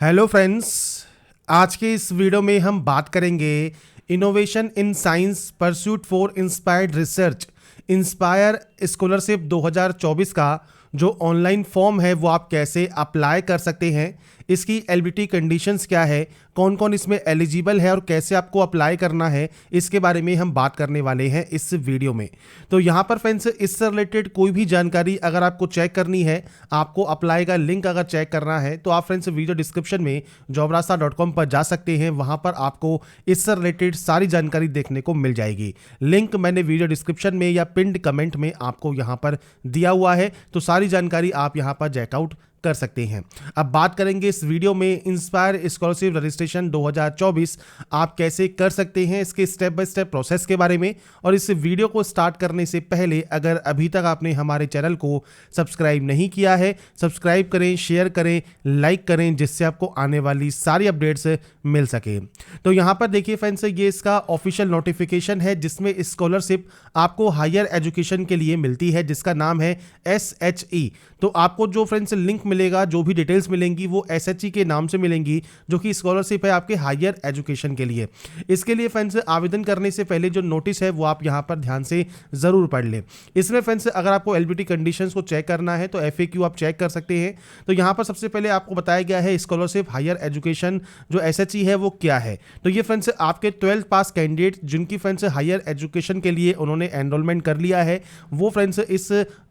Hello friends. आज के इस वीडियो में हम बात करेंगे innovation in science pursuit for inspired research inspire scholarship 2024 का जो ऑनलाइन फॉर्म है वो आप कैसे अप्लाई कर सकते हैं, इसकी एलिजिबिलिटी कंडीशंस क्या है, कौन कौन इसमें एलिजिबल है और कैसे आपको अप्लाई करना है, इसके बारे में हम बात करने वाले हैं इस वीडियो में। तो यहाँ पर फ्रेंड्स इससे रिलेटेड कोई भी जानकारी अगर आपको चेक करनी है, आपको अप्लाई का लिंक अगर चेक करना है तो आप फ्रेंड्स वीडियो डिस्क्रिप्शन में jobrasta.com पर जा सकते हैं। वहाँ पर आपको इससे रिलेटेड सारी जानकारी देखने को मिल जाएगी। लिंक मैंने वीडियो डिस्क्रिप्शन में या पिंड कमेंट में आपको यहाँ पर दिया हुआ है, तो सारी जानकारी आप यहाँ पर चेकआउट कर सकते हैं। अब बात करेंगे इस वीडियो में इंस्पायर स्कॉलरशिप रजिस्ट्रेशन 2024 आप कैसे कर सकते हैं, इसके स्टेप बाय स्टेप प्रोसेस के बारे में। और इस वीडियो को स्टार्ट करने से पहले अगर अभी तक आपने हमारे चैनल को सब्सक्राइब नहीं किया है, सब्सक्राइब करें, शेयर करें, लाइक करें, जिससे आपको आने वाली सारी अपडेट्स मिल सके। तो यहाँ पर देखिए फ्रेंड्स, ये इसका ऑफिशियल नोटिफिकेशन है जिसमें स्कॉलरशिप आपको हायर एजुकेशन के लिए मिलती है, जिसका नाम है SHE। तो आपको जो फ्रेंड्स लिंक मिलेगा, जो भी डिटेल्स मिलेंगी वो SHE के नाम से मिलेंगी, जो कि स्कॉलरशिप है आपके हायर एजुकेशन के लिए। इसके लिए फ्रेंड्स आवेदन करने से पहले जो नोटिस है वो आप यहाँ पर ध्यान से ज़रूर पढ़ लें। इसमें फ्रेंड्स अगर आपको एलिजिबिलिटी कंडीशंस को चेक करना है तो FAQ आप चेक कर सकते हैं। तो यहाँ पर सबसे पहले आपको बताया गया है स्कॉलरशिप हायर एजुकेशन जो SHE है वो क्या है। तो ये फ्रेंड्स आपके 12th पास कैंडिडेट जिनकी फ्रेंड्स हायर एजुकेशन के लिए उन्होंने एनरोलमेंट कर लिया है, वो फ्रेंड्स इस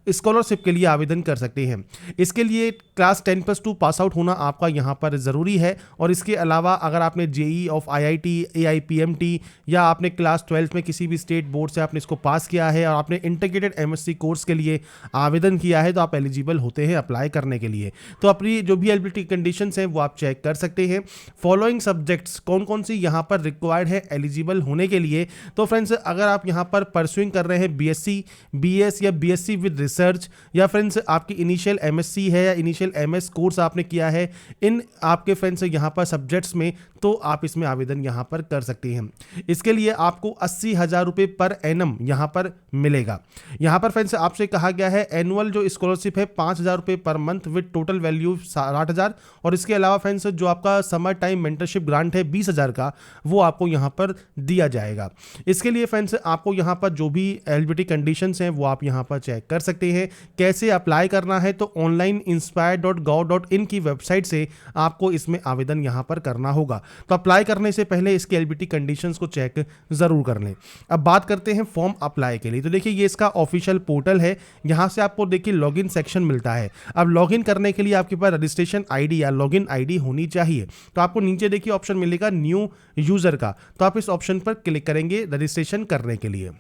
स्कॉलरशिप के लिए आवेदन कर सकते हैं। इसके लिए क्लास 10+2 पास आउट होना आपका यहाँ पर ज़रूरी है। और इसके अलावा अगर आपने JEE ऑफ IIT AIPMT या आपने क्लास 12 में किसी भी स्टेट बोर्ड से आपने इसको पास किया है और आपने इंटीग्रेटेड MSc कोर्स के लिए आवेदन किया है तो आप एलिजिबल होते हैं अप्लाई करने के लिए। तो अपनी जो भी एलिजिबिलिटी कंडीशंस हैं वो आप चेक कर सकते हैं। फॉलोइंग सब्जेक्ट्स कौन कौन सी यहाँ पर रिक्वायर्ड है एलिजिबल होने के लिए। तो फ्रेंड्स अगर आप यहाँ पर परसुइंग कर रहे हैं BSc BS या BSc विद रिसर्च, या फ्रेंड्स आपकी इनिशियल MSc है या इनिशियल MS कोर्स आपने किया है, इन आपके फ्रेंड्स यहाँ पर सब्जेक्ट्स में, तो आप इसमें आवेदन यहाँ पर कर सकते हैं। इसके लिए आपको 80,000 रुपये पर एनम यहाँ पर मिलेगा। यहाँ पर फ्रेंड्स आपसे कहा गया है एनुअल जो स्कॉलरशिप है 5,000 रुपये per month with total value 60,000। और इसके अलावा फ्रेंड्स जो आपका समर टाइम मेंटरशिप ग्रांट है 20,000 का, वो आपको यहाँ पर दिया जाएगा। इसके लिए फ्रेंड्स आपको यहाँ पर जो भी एलिजिबिलिटी कंडीशंस हैं वो आप यहाँ पर चेक कर सकते हैं। कैसे अप्लाई करना है, तो ऑनलाइन inspire.gov.in की वेबसाइट से आपको इसमें आवेदन यहाँ पर करना होगा। तो अप्लाई करने से पहले इसकी एलिजिबिलिटी कंडीशंस को चेक जरूर कर लें। अब बात करते हैं फॉर्म अप्लाई के लिए। तो देखिए ये इसका ऑफिशियल पोर्टल है, यहाँ से आपको देखिए लॉगिन सेक्शन मिलता है। अब लॉगिन करने के लिए आपके पास रजिस्ट्रेशन ID या लॉगिन ID होनी चाहिए। तो आपको नीचे देखिए ऑप्शन मिलेगा न्यू यूजर का, तो आप इस ऑप्शन पर क्लिक करेंगे रजिस्ट्रेशन करने के लिए।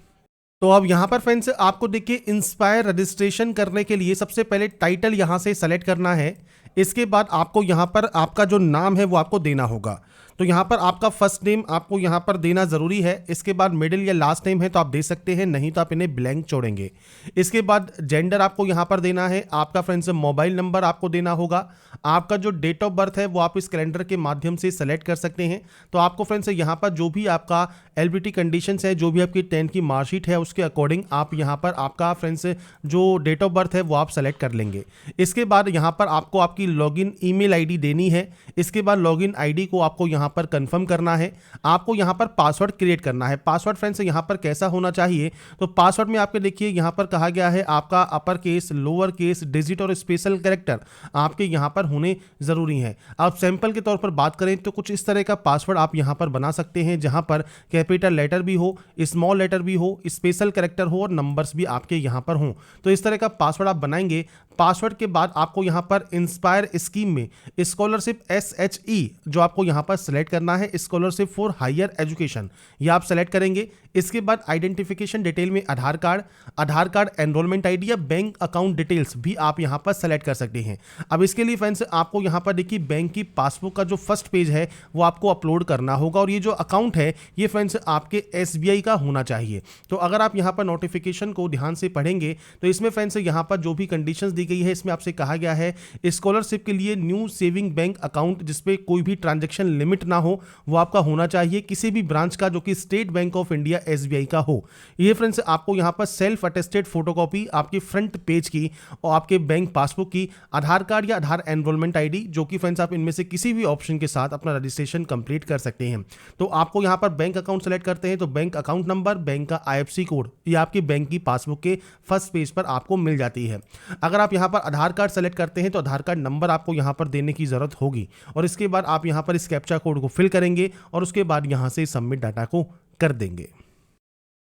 तो अब यहाँ पर फ्रेंड्स आपको देखिए इंस्पायर रजिस्ट्रेशन करने के लिए सबसे पहले टाइटल यहाँ से सेलेक्ट करना है। इसके बाद आपको यहाँ पर आपका जो नाम है वो आपको देना होगा। तो यहाँ पर आपका फर्स्ट नेम आपको यहाँ पर देना ज़रूरी है। इसके बाद मिडिल या लास्ट नेम है तो आप दे सकते हैं, नहीं तो आप इन्हें ब्लैंक छोड़ेंगे। इसके बाद जेंडर आपको यहाँ पर देना है। आपका फ्रेंड्स मोबाइल नंबर आपको देना होगा। आपका जो डेट ऑफ बर्थ है वो आप इस कैलेंडर के माध्यम से सेलेक्ट कर सकते हैं। तो आपको फ्रेंड्स यहाँ पर जो भी आपका एलिजिबिलिटी कंडीशंस है, जो भी आपकी 10th की मार्कशीट है उसके अकॉर्डिंग आप यहाँ पर आपका फ्रेंड्स जो डेट ऑफ बर्थ है वो आप सेलेक्ट कर लेंगे। इसके बाद यहाँ पर आपको आपकी लॉगिन ईमेल ID देनी है। इसके बाद लॉगिन ID को आपको यहाँ पर कंफर्म करना है। आपको यहाँ पर पासवर्ड क्रिएट करना है। पासवर्ड फ्रेंड्स यहाँ पर कैसा होना चाहिए, तो पासवर्ड में आपके देखिए यहाँ पर कहा गया है आपका upper case, lower case, digit और स्पेशल कैरेक्टर आपके यहाँ पर होने ज़रूरी हैं। आप सैंपल के तौर पर बात करें तो कुछ इस तरह का पासवर्ड आप यहाँ पर बना सकते हैं, जहाँ पर कैपिटल लेटर भी हो, स्मॉल लेटर भी हो, स्पेशल कैरेक्टर हो और नंबर्स भी आपके यहाँ पर हों। तो इस तरह का पासवर्ड आप बनाएंगे। पासवर्ड के बाद आपको यहाँ पर इंस्पायर स्कीम में स्कॉलरशिप SHE जो आपको यहाँ पर सेलेक्ट करना है, स्कॉलरशिप फॉर हायर एजुकेशन, ये आप सेलेक्ट करेंगे। इसके बाद आइडेंटिफिकेशन डिटेल में आधार कार्ड, एनरोलमेंट ID या बैंक अकाउंट डिटेल्स भी आप यहाँ पर सेलेक्ट कर सकते हैं। अब इसके लिए फ्रेंड्स आपको यहाँ पर देखिए बैंक की पासबुक का जो फर्स्ट पेज है वो आपको अपलोड करना होगा। और ये जो अकाउंट है ये फ्रेंड्स आपके SBI का होना चाहिए। तो अगर आप यहाँ पर नोटिफिकेशन को ध्यान से पढ़ेंगे तो इसमें फ्रेंड्स यहाँ पर जो भी कंडीशंस दी गई है। इसमें आपसे कहा गया है स्कॉलरशिप के लिए न्यू सेविंग बैंक अकाउंट जिसपे कोई भी ट्रांजैक्शन लिमिट ना हो वो आपका होना चाहिए, किसी भी ब्रांच का जो कि state bank of India SBI का हो। ये फ्रेंड्स आपको यहाँ पर सेल्फ अटेस्टेड फोटोकॉपी आपके फ्रंट पेज की और आपके बैंक पासबुक की, आधार कार्ड या आधार एनरोलमेंट ID, जो कि फ्रेंड्स आप इनमें से किसी भी ऑप्शन के साथ अपना रजिस्ट्रेशन कंप्लीट कर सकते हैं। तो आपको यहाँ पर बैंक अकाउंट सेलेक्ट करते हैं तो बैंक अकाउंट नंबर, बैंक का IFSC कोड ये आपकी बैंक की पासबुक के फर्स्ट पेज पर आपको मिल जाती है। अगर आप यहाँ पर आधार कार्ड सेलेक्ट करते हैं तो आधार कार्ड नंबर आपको यहाँ पर देने की जरूरत होगी और इसके बाद आप यहाँ पर इस कैप्चा कोड को फिल करेंगे और उसके बाद यहाँ से सबमिट डाटा को कर देंगे।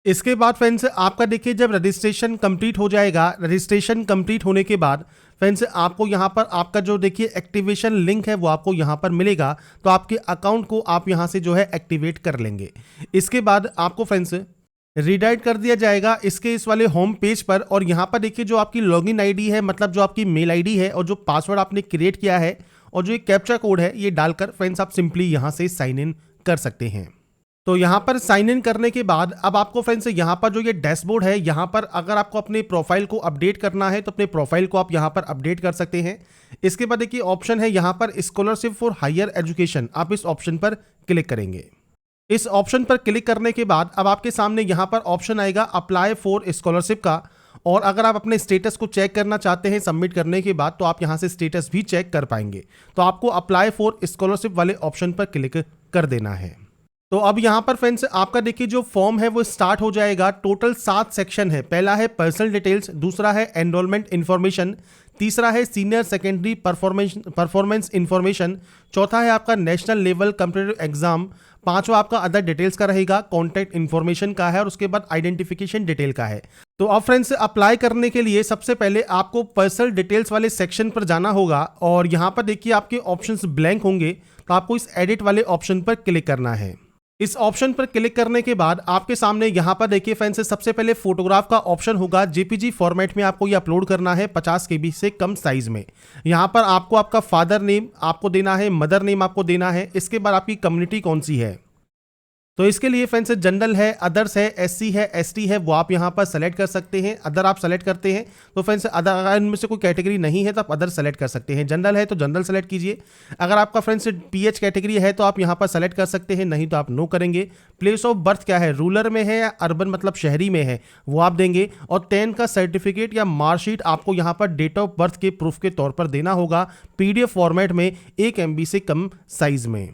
इसके बाद फ्रेंड्स आपका देखिए जब रजिस्ट्रेशन कंप्लीट हो जाएगा, रजिस्ट्रेशन कंप्लीट होने के बाद फ्रेंड्स आपको यहाँ पर आपका जो देखिए एक्टिवेशन लिंक है वो आपको यहाँ पर मिलेगा, तो आपके अकाउंट को आप यहाँ से जो है एक्टिवेट कर लेंगे। इसके बाद आपको फ्रेंड्स रीडायरेक्ट कर दिया जाएगा इसके इस वाले होम पेज पर और यहाँ पर देखिए जो आपकी लॉगिन ID है, मतलब जो आपकी मेल ID है और जो पासवर्ड आपने क्रिएट किया है और जो एक कैप्चा कोड है ये डालकर फ्रेंड्स आप सिंपली यहाँ से साइन इन कर सकते हैं। तो यहाँ पर साइन इन करने के बाद अब आपको फ्रेंड्स यहाँ पर जो ये डैशबोर्ड है यहाँ पर अगर आपको अपने प्रोफाइल को अपडेट करना है तो अपने प्रोफाइल को आप यहाँ पर अपडेट कर सकते हैं। इसके बाद देखिए ऑप्शन है यहाँ पर स्कॉलरशिप फॉर हायर एजुकेशन, आप इस ऑप्शन पर क्लिक करेंगे। इस ऑप्शन पर क्लिक करने के बाद अब आपके सामने यहाँ पर ऑप्शन आएगा अप्लाई फॉर स्कॉलरशिप का, और अगर आप अपने स्टेटस को चेक करना चाहते हैं सबमिट करने के बाद तो आप यहाँ से स्टेटस भी चेक कर पाएंगे। तो आपको अप्लाई फॉर स्कॉलरशिप वाले ऑप्शन पर क्लिक कर देना है। तो अब यहाँ पर फ्रेंड्स आपका देखिए जो फॉर्म है वो स्टार्ट हो जाएगा। टोटल 7 सेक्शन है। पहला है पर्सनल डिटेल्स, दूसरा है एनरोलमेंट इन्फॉर्मेशन, तीसरा है सीनियर सेकेंडरी परफॉर्मेंस इन्फॉर्मेशन, चौथा है आपका नेशनल लेवल कॉम्पिटिटिव एग्जाम, पांचवा आपका अदर डिटेल्स का रहेगा, कॉन्टैक्ट इन्फॉर्मेशन का है और उसके बाद आइडेंटिफिकेशन डिटेल का है। तो अब फ्रेंड्स अप्लाई करने के लिए सबसे पहले आपको पर्सनल डिटेल्स वाले सेक्शन पर जाना होगा और यहाँ पर देखिए आपके ऑप्शंस ब्लैंक होंगे, तो आपको इस एडिट वाले ऑप्शन पर क्लिक करना है। इस ऑप्शन पर क्लिक करने के बाद आपके सामने यहाँ पर देखिए फ्रेंड्स सबसे पहले फोटोग्राफ का ऑप्शन होगा। JPG फॉर्मेट में आपको ये अपलोड करना है 50 KB से कम साइज में। यहाँ पर आपको आपका फादर नेम आपको देना है, मदर नेम आपको देना है। इसके बाद आपकी कम्युनिटी कौन सी है, तो इसके लिए फ्रेंड्स जनरल है, अदर्स है, SC है, ST है, वो आप यहाँ पर सेलेक्ट कर सकते हैं। अदर आप सेलेक्ट करते हैं तो फ्रेंड्स अदर अगर इनमें से कोई कैटेगरी नहीं है तो आप अदर सेलेक्ट कर सकते हैं। जनरल है तो जनरल सेलेक्ट कीजिए। अगर आपका फ्रेंड्स PH कैटेगरी है तो आप यहाँ पर सेलेक्ट कर सकते हैं, नहीं तो आप नो करेंगे। प्लेस ऑफ बर्थ क्या है, रूरल में है या अर्बन मतलब शहरी में है, वो आप देंगे। और 10 का सर्टिफिकेट या मार्कशीट आपको यहाँ पर डेट ऑफ बर्थ के प्रूफ के तौर पर देना होगा PDF फॉर्मेट में 1 MB से कम साइज में।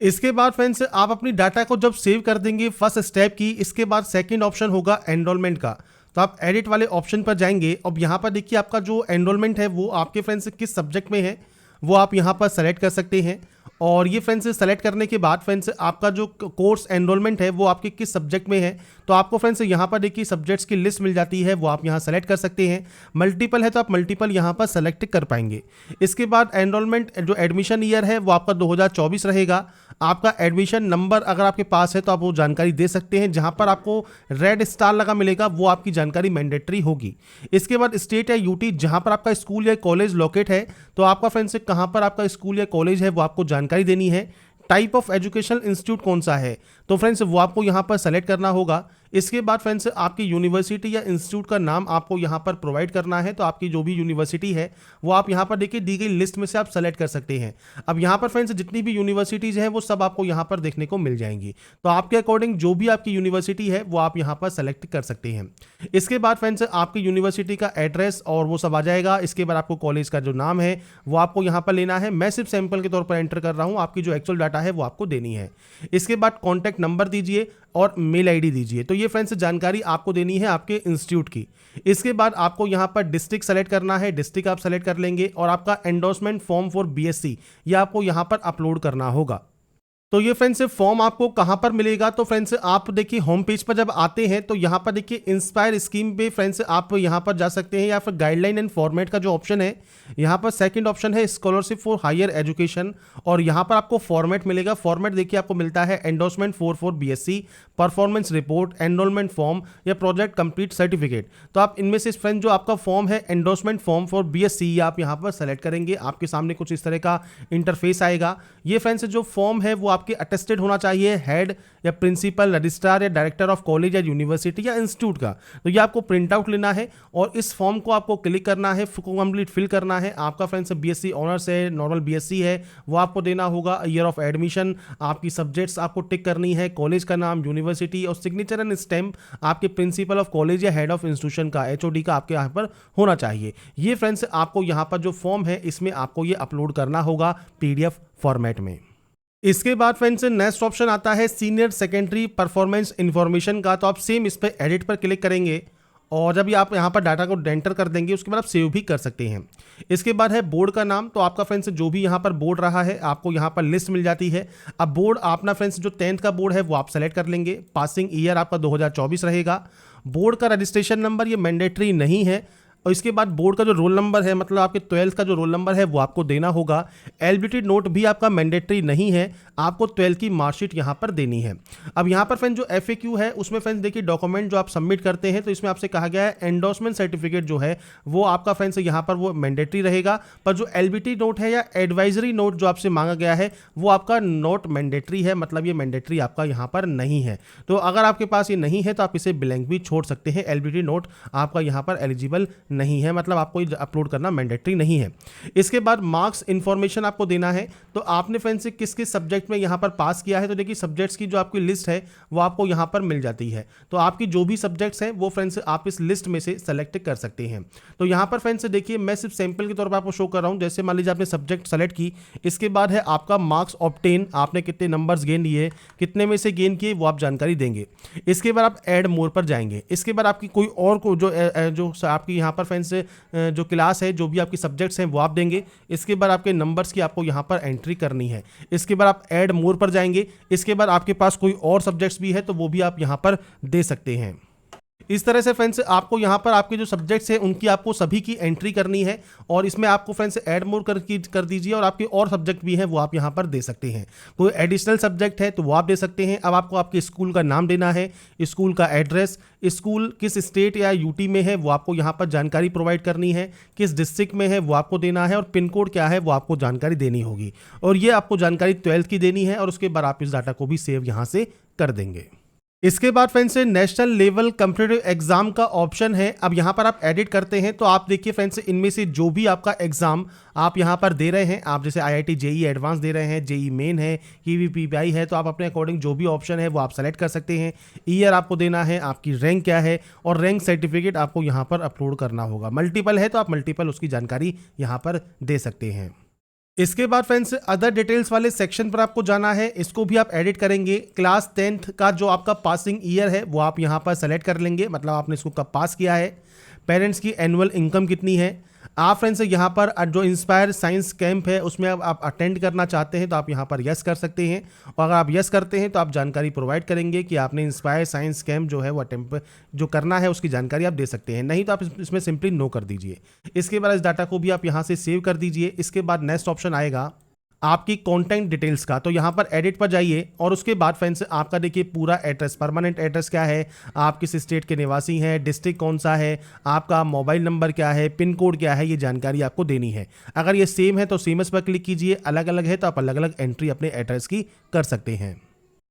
इसके बाद फ्रेंड्स आप अपनी डाटा को जब सेव कर देंगे फर्स्ट स्टेप की, इसके बाद सेकंड ऑप्शन होगा एनरोलमेंट का। तो आप एडिट वाले ऑप्शन पर जाएंगे। अब यहाँ पर देखिए आपका जो एनरोलमेंट है वो आपके फ्रेंड्स किस सब्जेक्ट में है वो आप यहाँ पर सेलेक्ट कर सकते हैं। और ये फ्रेंड्स सेलेक्ट करने के बाद फ्रेंड्स आपका जो कोर्स एनरोलमेंट है वो आपके किस सब्जेक्ट में है, तो आपको फ्रेंड्स यहाँ पर देखिए सब्जेक्ट्स की लिस्ट मिल जाती है, वो आप यहाँ सेलेक्ट कर सकते हैं। मल्टीपल है तो आप मल्टीपल यहाँ पर सेलेक्ट कर पाएंगे। इसके बाद एनरोलमेंट जो एडमिशन ईयर है वो आपका 2024 रहेगा। आपका एडमिशन नंबर अगर आपके पास है तो आप वो जानकारी दे सकते हैं। जहाँ पर आपको रेड स्टार लगा मिलेगा वो आपकी जानकारी मैंडेटरी होगी। इसके बाद स्टेट या UT जहाँ पर आपका स्कूल या कॉलेज लोकेट है, तो आपका फ्रेंड्स कहाँ पर आपका स्कूल या कॉलेज है वो आपको जानकारी देनी है। टाइप ऑफ एजुकेशनल इंस्टीट्यूट कौन सा है, तो फ्रेंड्स वो आपको यहाँ पर सेलेक्ट करना होगा। इसके बाद फ्रेंड्स आपकी यूनिवर्सिटी या इंस्टीट्यूट का नाम आपको यहाँ पर प्रोवाइड करना है। तो आपकी जो भी यूनिवर्सिटी है वो आप यहाँ पर देखिए दी गई लिस्ट में से आप सेलेक्ट कर सकते हैं। अब यहाँ पर फ्रेंड्स जितनी भी यूनिवर्सिटीज़ हैं वो सब आपको यहाँ पर देखने को मिल जाएंगी। तो आपके अकॉर्डिंग जो भी आपकी यूनिवर्सिटी है वो आप यहाँ पर सेलेक्ट कर सकते हैं। इसके बाद फ्रेंड्स आपकी यूनिवर्सिटी का एड्रेस और वो सब आ जाएगा। इसके बाद आपको कॉलेज का जो नाम है वो आपको यहाँ पर लेना है। मैं सिर्फ सैंपल के तौर पर एंटर कर रहा हूँ, आपकी जो एक्चुअल डाटा है वो आपको देनी है। इसके बाद कॉन्टैक्ट नंबर दीजिए और मेल ID दीजिए। तो ये फ्रेंड्स जानकारी आपको देनी है आपके इंस्टीट्यूट की। इसके बाद आपको यहाँ पर डिस्ट्रिक्ट सेलेक्ट करना है, डिस्ट्रिक्ट आप सेलेक्ट कर लेंगे। और आपका एंडोर्समेंट फॉर्म फॉर BSc ये आपको यहाँ पर अपलोड करना होगा। तो ये फ्रेंड्स फॉर्म आपको कहाँ पर मिलेगा, तो फ्रेंड्स आप देखिए होम पेज पर जब आते हैं तो यहाँ पर देखिए इंस्पायर स्कीम पे फ्रेंड्स आप यहाँ पर जा सकते हैं, या फिर गाइडलाइन एंड फॉर्मेट का जो ऑप्शन है यहाँ पर सेकंड ऑप्शन है स्कॉलरशिप फॉर हायर एजुकेशन। और यहाँ पर आपको फॉर्मेट मिलेगा। फॉर्मेट देखिए आपको मिलता है endorsement for BSc, performance report, enrolment form या प्रोजेक्ट कंप्लीट सर्टिफिकेट। तो आप इनमें से फ्रेंड जो आपका फॉर्म है एंडोर्समेंट फॉर्म फॉर BSc ये आप यहाँ पर सेलेक्ट करेंगे। आपके सामने कुछ इस तरह का इंटरफेस आएगा। ये फ्रेंड्स जो फॉर्म है वो आपके अटेस्टेड होना चाहिए हेड या प्रिंसिपल, रजिस्ट्रार या डायरेक्टर ऑफ कॉलेज या यूनिवर्सिटी या इंस्टीट्यूट का। तो ये आपको प्रिंट आउट लेना है और इस फॉर्म को आपको क्लिक करना है, कंप्लीट फिल करना है। आपका फ्रेंड्स बीएससी ऑनर्स है, नॉर्मल बीएससी है, वो आपको देना होगा। ईयर ऑफ एडमिशन, आपकी सब्जेक्ट्स आपको टिक करनी है, कॉलेज का नाम, यूनिवर्सिटी और सिग्नेचर एंड स्टैम्प आपके प्रिंसिपल ऑफ कॉलेज या हेड ऑफ इंस्टीट्यूशन का, एचओडी का आपके यहाँ पर होना चाहिए। ये फ्रेंड्स आपको यहाँ पर जो फॉर्म है इसमें आपको ये अपलोड करना होगा पीडीएफ फॉर्मेट में। इसके बाद फ्रेंड्स नेक्स्ट ऑप्शन आता है सीनियर सेकेंडरी परफॉर्मेंस इंफॉर्मेशन का। तो आप सेम इस पर एडिट पर क्लिक करेंगे और जब ये आप यहाँ पर डाटा को एंटर कर देंगे उसके बाद आप सेव भी कर सकते हैं। इसके बाद है बोर्ड का नाम। तो आपका फ्रेंड्स जो भी यहाँ पर बोर्ड रहा है आपको यहाँ पर लिस्ट मिल जाती है। अब बोर्ड अपना फ्रेंड्स जो 10th का बोर्ड है वो आप सेलेक्ट कर लेंगे। पासिंग ईयर आपका 2024 रहेगा। बोर्ड का रजिस्ट्रेशन नंबर ये मैंडेटरी नहीं है। और इसके बाद बोर्ड का जो रोल नंबर है, मतलब आपके 12th का जो रोल नंबर है वो आपको देना होगा। एलिजिबिलिटी नोट भी आपका मैंडेटरी नहीं है, आपको 12th की मार्कशीट यहाँ पर देनी है। अब यहाँ पर फ्रेंड्स जो FAQ है उसमें फ्रेंड्स देखिए डॉक्यूमेंट जो आप सबमिट करते हैं तो इसमें आपसे कहा गया है एंडोर्समेंट सर्टिफिकेट जो है वो आपका फ्रेंड्स यहाँ पर वो मैंडेटरी रहेगा, पर जो एलिजिबिलिटी नोट है या एडवाइजरी नोट जो आपसे मांगा गया है वो आपका नॉट मैंडेटरी है, मतलब ये मैंडेटरी आपका यहाँ पर नहीं है। तो अगर आपके पास ये नहीं है तो आप इसे ब्लैंक भी छोड़ सकते हैं। एलिजिबिलिटी नोट आपका यहाँ पर एलिजिबल नहीं है, मतलब आपको अपलोड करना मैंडेटरी नहीं है। इसके बाद मार्क्स इंफॉर्मेशन आपको देना है। तो आपने फ्रेंड्स किस किस सब्जेक्ट में यहाँ पर पास किया है, तो देखिए सब्जेक्ट्स की जो आपकी लिस्ट है वो आपको यहाँ पर मिल जाती है। तो आपकी जो भी सब्जेक्ट्स हैं वो फ्रेंड्स आप इस लिस्ट में से सेलेक्ट कर सकते हैं। तो यहाँ पर फ्रेंड्स देखिए मैं सिर्फ सैंपल के तौर पर आपको शो कर रहा हूँ। जैसे मान लीजिए आपने सब्जेक्ट सेलेक्ट की, इसके बाद है आपका मार्क्स ऑब्टेन, आपने कितने नंबर्स गेन लिए, कितने में से गेन किए वो आप जानकारी देंगे। इसके बाद आप ऐड मोर पर जाएंगे। इसके बाद आपकी कोई और को जो आपकी यहाँ पर फ्रेंड्स जो क्लास है, जो भी आपकी सब्जेक्ट्स हैं वो आप देंगे। इसके बाद आपके नंबर्स की आपको यहाँ पर एंट्री करनी है। इसके बाद आप ऐड मोर पर जाएंगे। इसके बाद आपके पास कोई और सब्जेक्ट्स भी है तो वो भी आप यहाँ पर दे सकते हैं। इस तरह से फ्रेंड्स आपको यहाँ पर आपके जो सब्जेक्ट्स हैं उनकी आपको सभी की एंट्री करनी है और इसमें आपको फ्रेंड्स ऐड मोर कर दीजिए और आपके और सब्जेक्ट भी हैं वो आप यहाँ पर दे सकते हैं। कोई एडिशनल सब्जेक्ट है तो वो आप दे सकते हैं। अब आपको आपके स्कूल का नाम देना है, स्कूल का एड्रेस, स्कूल किस स्टेट या यूटी में है वो आपको यहाँ पर जानकारी प्रोवाइड करनी है, किस डिस्ट्रिक्ट में है वो आपको देना है और पिन कोड क्या है वो आपको जानकारी देनी होगी। और ये आपको जानकारी 12th की देनी है और उसके बाद आप इस डाटा को भी सेव यहाँ से कर देंगे। इसके बाद friends national level competitive exam का ऑप्शन है। अब यहाँ पर आप एडिट करते हैं तो आप देखिए फ्रेंड्स इनमें से जो भी आपका एग्जाम आप यहाँ पर दे रहे हैं, आप जैसे IIT JEE एडवांस दे रहे हैं, JEE मेन है, KVPI है, तो आप अपने अकॉर्डिंग जो भी ऑप्शन है वो आप सेलेक्ट कर सकते हैं। ईयर आपको देना है, आपकी रैंक क्या है और रैंक सर्टिफिकेट आपको यहाँ पर अपलोड करना होगा। मल्टीपल है तो आप मल्टीपल उसकी जानकारी यहाँ पर दे सकते हैं। इसके बाद फ्रेंड्स अदर डिटेल्स वाले सेक्शन पर आपको जाना है, इसको भी आप एडिट करेंगे। क्लास 10th का जो आपका पासिंग ईयर है वो आप यहाँ पर सेलेक्ट कर लेंगे, मतलब आपने इसको कब पास किया है। पेरेंट्स की एनुअल इनकम कितनी है। आप फ्रेंड्स यहाँ पर जो इंस्पायर साइंस कैंप है उसमें आप अटेंड करना चाहते हैं तो आप यहाँ पर यस कर सकते हैं और अगर आप यस करते हैं तो आप जानकारी प्रोवाइड करेंगे कि आपने इंस्पायर साइंस कैंप जो है वो अटेम्प्ट जो करना है उसकी जानकारी आप दे सकते हैं। नहीं तो आप इसमें सिंपली नो कर दीजिए। इसके बाद इस डाटा को भी आप यहाँ से सेव कर दीजिए। इसके बाद नेक्स्ट ऑप्शन आएगा आपकी कॉन्टैक्ट डिटेल्स का। तो यहाँ पर एडिट पर जाइए और उसके बाद फ्रेंड्स आपका देखिए पूरा एड्रेस, परमानेंट एड्रेस क्या है, आप किस स्टेट के निवासी हैं, डिस्ट्रिक्ट कौन सा है, आपका मोबाइल नंबर क्या है, पिन कोड क्या है, ये जानकारी आपको देनी है। अगर ये सेम है तो सेम पर क्लिक कीजिए, अलग अलग है तो आप अलग अलग एंट्री अपने एड्रेस की कर सकते हैं।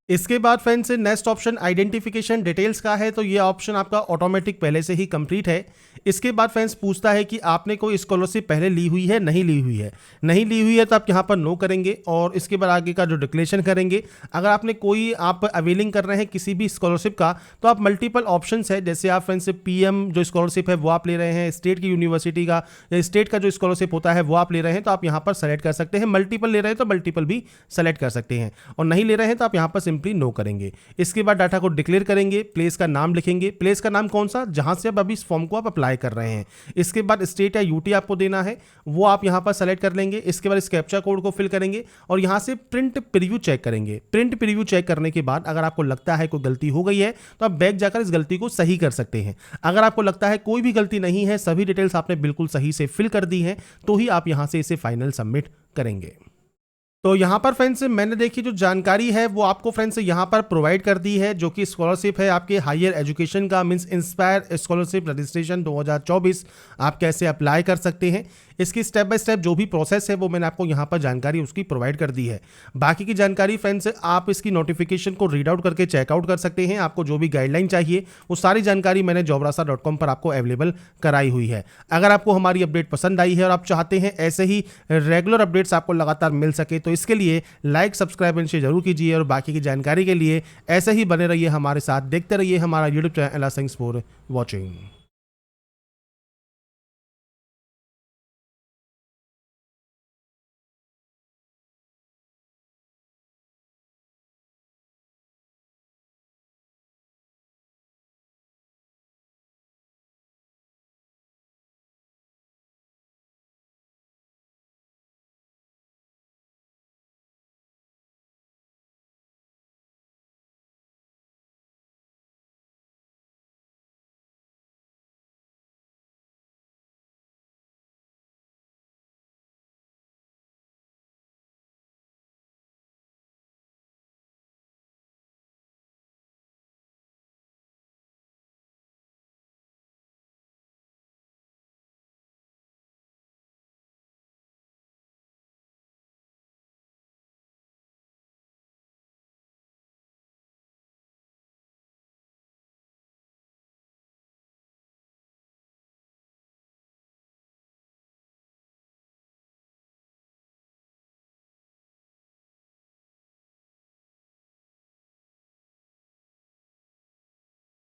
इसके बाद friends next option identification details का है। तो ये ऑप्शन आपका ऑटोमेटिक पहले से ही कंप्लीट है। इसके बाद फ्रेंड्स पूछता है कि आपने कोई स्कॉलरशिप पहले ली हुई है, नहीं ली हुई है। नहीं ली हुई है तो आप यहाँ पर नो करेंगे और इसके बाद आगे का जो डिक्लेरेशन करेंगे। अगर आपने कोई आप अवेलिंग कर रहे हैं किसी भी स्कॉलरशिप का तो आप मल्टीपल ऑप्शंस है, जैसे आप फ्रेंड्स PM जो स्कॉलरशिप है वो आप ले रहे हैं, स्टेट की यूनिवर्सिटी का या स्टेट का जो स्कॉलरशिप होता है वो आप ले रहे हैं तो आप यहाँ पर सेलेक्ट कर सकते हैं। मल्टीपल ले रहे हैं तो मल्टीपल भी सेलेक्ट कर सकते हैं और नहीं ले रहे हैं तो आप यहाँ पर सिंपली नो करेंगे। इसके बाद डाटा को डिक्लेयर करेंगे, प्लेस का नाम लिखेंगे, प्लेस का नाम कौन सा जहां से अब अभी इस फॉर्म को आप अप्लाई कर रहे हैं। इसके बाद स्टेट या यूटी आपको देना है वो आप यहां पर सेलेक्ट कर लेंगे। इसके बाद इस कैप्चा कोड को फिल करेंगे और यहां से प्रिंट प्रीव्यू चेक करेंगे। प्रिंट प्रीव्यू चेक करने के बाद अगर आपको लगता है कोई गलती हो गई है तो आप बैक जाकर इस गलती को सही कर सकते हैं। अगर आपको लगता है कोई भी गलती नहीं है, सभी डिटेल्स आपने बिल्कुल सही से फिल कर दी है, तो ही आप यहां से इसे फाइनल सबमिट करेंगे। तो यहाँ पर फ्रेंड्स मैंने देखी जो जानकारी है वो आपको फ्रेंड्स यहाँ पर प्रोवाइड कर दी है, जो कि स्कॉलरशिप है आपके हायर एजुकेशन का, मींस इंस्पायर स्कॉलरशिप रजिस्ट्रेशन 2024 आप कैसे अप्लाई कर सकते हैं। इसकी स्टेप बाय स्टेप जो भी प्रोसेस है वो मैंने आपको यहाँ पर जानकारी उसकी प्रोवाइड कर दी है। बाकी की जानकारी फ्रेंड्स आप इसकी नोटिफिकेशन को रीड आउट करके चेकआउट कर सकते हैं। आपको जो भी गाइडलाइन चाहिए वो सारी जानकारी मैंने jobrasa.com पर आपको अवेलेबल कराई हुई है। अगर आपको हमारी अपडेट पसंद आई है और आप चाहते हैं ऐसे ही रेगुलर अपडेट्स आपको लगातार मिल सके तो इसके लिए लाइक सब्सक्राइब एंड शेयर जरूर कीजिए और बाकी की जानकारी के लिए ऐसे ही बने रहिए हमारे साथ, देखते रहिए हमारा YouTube channel. Thanks for watching.